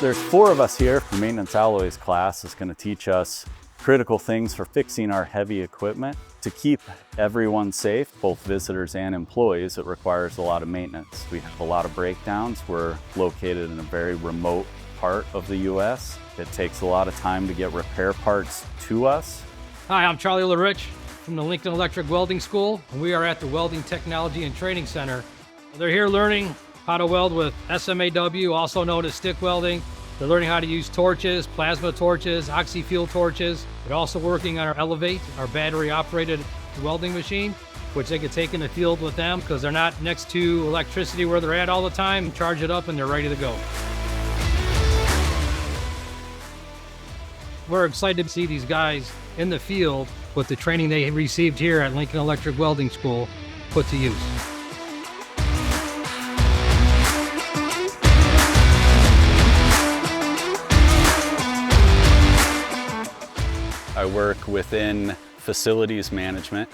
There's 4 of us here. The maintenance alloys class is going to teach us critical things for fixing our heavy equipment. To keep everyone safe, both visitors and employees, it requires a lot of maintenance. We have a lot of breakdowns. We're located in a very remote part of the U.S. It takes a lot of time to get repair parts to us. Hi, I'm Charlie LaRich from the Lincoln Electric Welding School, and we are at the Welding Technology and Training Center. They're here learning how to weld with SMAW, also known as stick welding. They're learning how to use torches, plasma torches, oxy-fuel torches. They're also working on our Elevate, our battery-operated welding machine, which they can take in the field with them because they're not next to electricity where they're at all the time. Charge it up and they're ready to go. We're excited to see these guys in the field with the training they received here at Lincoln Electric Welding School put to use. I work within facilities management,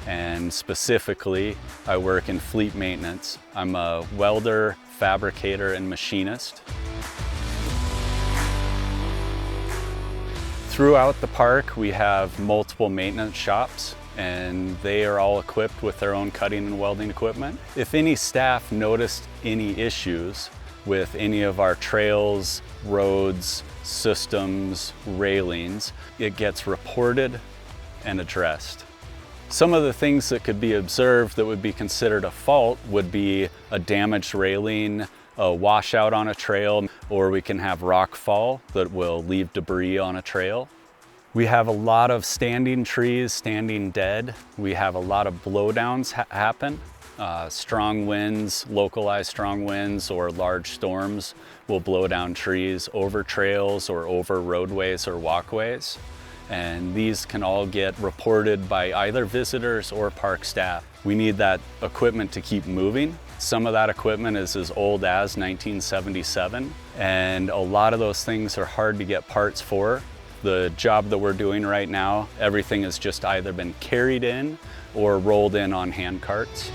and specifically I work in fleet maintenance. I'm a welder, fabricator, and machinist. Throughout the park we have multiple maintenance shops, and they are all equipped with their own cutting and welding equipment. If any staff noticed any issues with any of our trails, roads, systems, railings, it gets reported and addressed. Some of the things that could be observed that would be considered a fault would be a damaged railing, a washout on a trail, or we can have rock fall that will leave debris on a trail. We have a lot of standing trees, standing dead. We have a lot of blowdowns happen. Strong winds, localized strong winds, or large storms will blow down trees over trails or over roadways or walkways. And these can all get reported by either visitors or park staff. We need that equipment to keep moving. Some of that equipment is as old as 1977, and a lot of those things are hard to get parts for. The job that we're doing right now, everything has just either been carried in or rolled in on hand carts.